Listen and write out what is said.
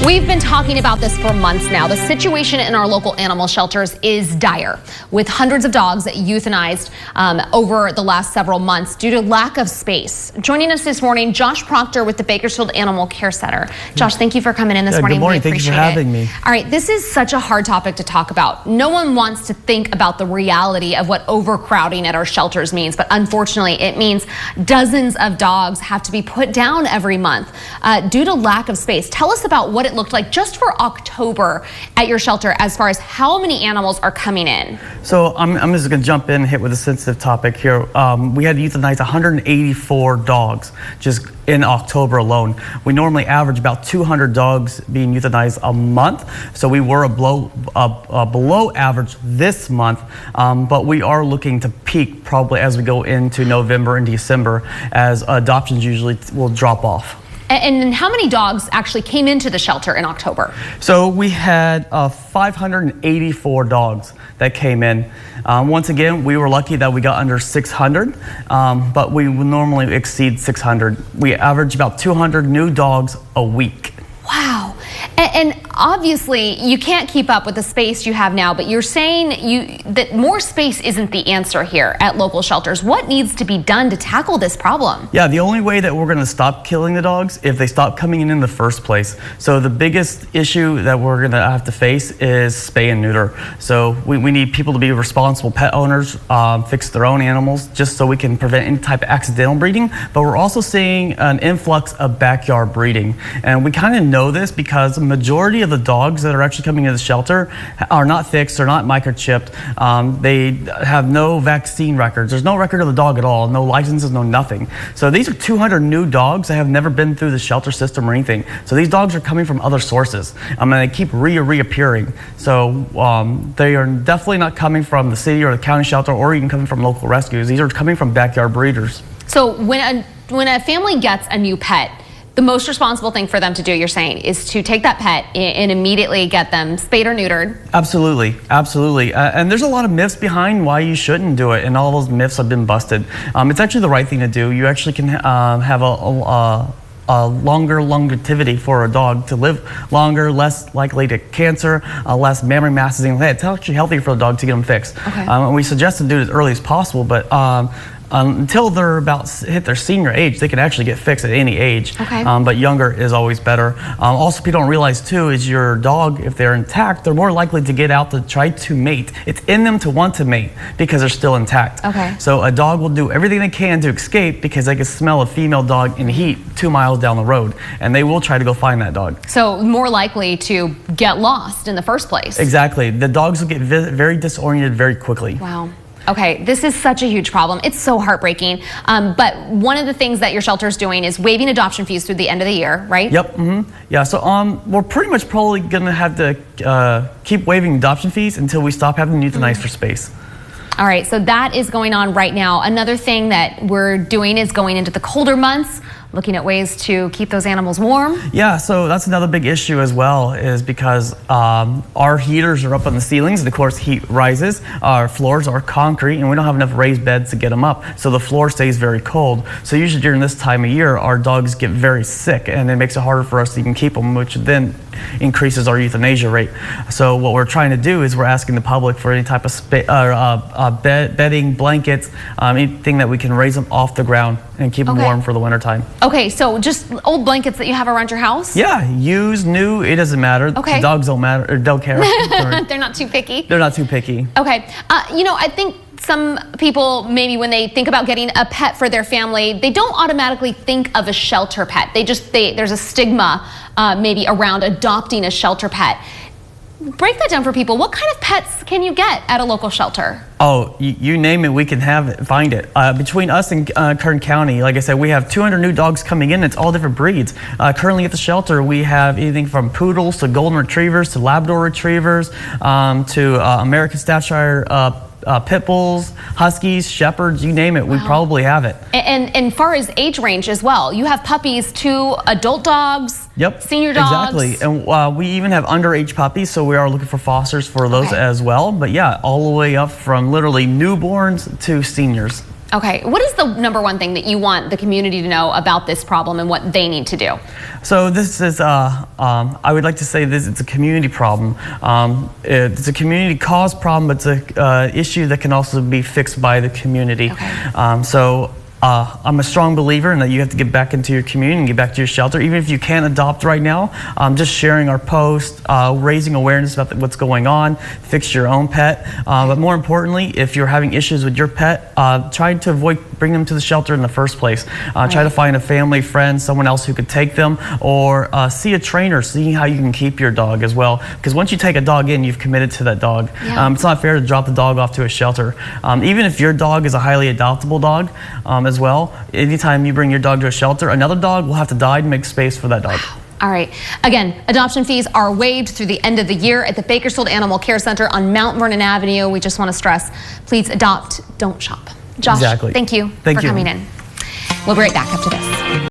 We've been talking about this for months now. The situation in our local animal shelters is dire, with hundreds of dogs euthanized over the last several months due to lack of space. Joining us this morning, Josh Proctor with the Bakersfield Animal Care Center. Josh, thank you for coming in this morning. Good morning. Thank you for having me. All right, this is such a hard topic to talk about. No one wants to think about the reality of what overcrowding at our shelters means, but unfortunately, it means dozens of dogs have to be put down every month due to lack of space. Tell us about what it looked like just for October at your shelter as far as how many animals are coming in. So I'm just going to jump in and hit with a sensitive topic here. We had to euthanize 184 dogs just in October alone. We normally average about 200 dogs being euthanized a month, so we were below average this month, but we are looking to peak probably as we go into November and December, as adoptions usually will drop off. And how many dogs actually came into the shelter in October? So we had 584 dogs that came in. Once again, we were lucky that we got under 600, but we would normally exceed 600. We average about 200 new dogs a week. Wow. And obviously, you can't keep up with the space you have now, but you're saying that more space isn't the answer here at local shelters. What needs to be done to tackle this problem? Yeah, the only way that we're going to stop killing the dogs if they stop coming in the first place. So the biggest issue that we're going to have to face is spay and neuter. So we need people to be responsible pet owners, fix their own animals, just so we can prevent any type of accidental breeding. But we're also seeing an influx of backyard breeding. And we kind of know this because the majority of the dogs that are actually coming into the shelter are not fixed, they're not microchipped, they have no vaccine records, there's no record of the dog at all, no licenses, no nothing. So these are 200 new dogs that have never been through the shelter system or anything. So these dogs are coming from other sources, and they keep reappearing. So they are definitely not coming from the city or the county shelter or even coming from local rescues. These are coming from backyard breeders. So when a family gets a new pet, the most responsible thing for them to do, you're saying, is to take that pet and immediately get them spayed or neutered. Absolutely, absolutely. And there's a lot of myths behind why you shouldn't do it, and all those myths have been busted. It's actually the right thing to do. You actually can have a longer longevity for a dog to live longer, less likely to cancer, less memory masses. It's actually healthy for the dog to get them fixed. Okay. We suggest to do it as early as possible, but until they're hit their senior age, they can actually get fixed at any age. Okay. But younger is always better. Also, people don't realize too is your dog, if they're intact, they're more likely to get out to try to mate. It's in them to want to mate because they're still intact. Okay. So a dog will do everything they can to escape because they can smell a female dog in heat 2 miles down the road, and they will try to go find that dog. So more likely to get lost in the first place. Exactly. The dogs will get very disoriented very quickly. Wow. Okay, this is such a huge problem. It's so heartbreaking. But one of the things that your shelter is doing is waiving adoption fees through the end of the year, right? Yep. Yeah. So we're pretty much probably gonna have to keep waiving adoption fees until we stop having to euthanize for space. All right. So that is going on right now. Another thing that we're doing is going into the colder months, looking at ways to keep those animals warm. Yeah, so that's another big issue as well, is because our heaters are up on the ceilings, and of course heat rises. Our floors are concrete, and we don't have enough raised beds to get them up, so the floor stays very cold. So usually during this time of year, our dogs get very sick, and it makes it harder for us to even keep them, which then increases our euthanasia rate. So what we're trying to do is we're asking the public for any type of bedding, blankets, anything that we can raise them off the ground and keep them warm for the winter time. Okay, so just old blankets that you have around your house? Yeah, used, new, it doesn't matter. Okay. The dogs don't matter, or don't care. They're not too picky? They're not too picky. Okay, you know, I think some people, maybe when they think about getting a pet for their family, they don't automatically think of a shelter pet. There's a stigma maybe around adopting a shelter pet. Break that down for people. What kind of pets can you get at a local shelter? Oh, you name it, we can find it. Between us and Kern County, like I said, we have 200 new dogs coming in. It's all different breeds. Currently at the shelter, we have anything from poodles to golden retrievers to Labrador retrievers to American Staffordshire pit bulls, huskies, shepherds, you name it, we probably have it. And far as age range as well, you have puppies to adult dogs, senior dogs. Exactly, and we even have underage puppies, so we are looking for fosters for those as well. But yeah, all the way up from literally newborns to seniors. Okay, what is the number one thing that you want the community to know about this problem and what they need to do? So this is, I would like to say this, it's a community problem. It's a community caused problem, but it's an issue that can also be fixed by the community. Okay. I'm a strong believer in that you have to get back into your community and get back to your shelter. Even if you can't adopt right now, just sharing our post, raising awareness about what's going on, fix your own pet. But more importantly, if you're having issues with your pet, try to avoid bringing them to the shelter in the first place. Try to find a family, friend, someone else who could take them, or see a trainer, seeing how you can keep your dog as well. Because once you take a dog in, you've committed to that dog. Yeah. It's not fair to drop the dog off to a shelter. Even if your dog is a highly adoptable dog, as well, anytime you bring your dog to a shelter, another dog will have to die to make space for that dog. Wow. All right. Again, adoption fees are waived through the end of the year at the Bakersfield Animal Care Center on Mount Vernon Avenue. We just want to stress, please adopt, don't shop. Josh, exactly. Thank you for coming in. We'll be right back after this.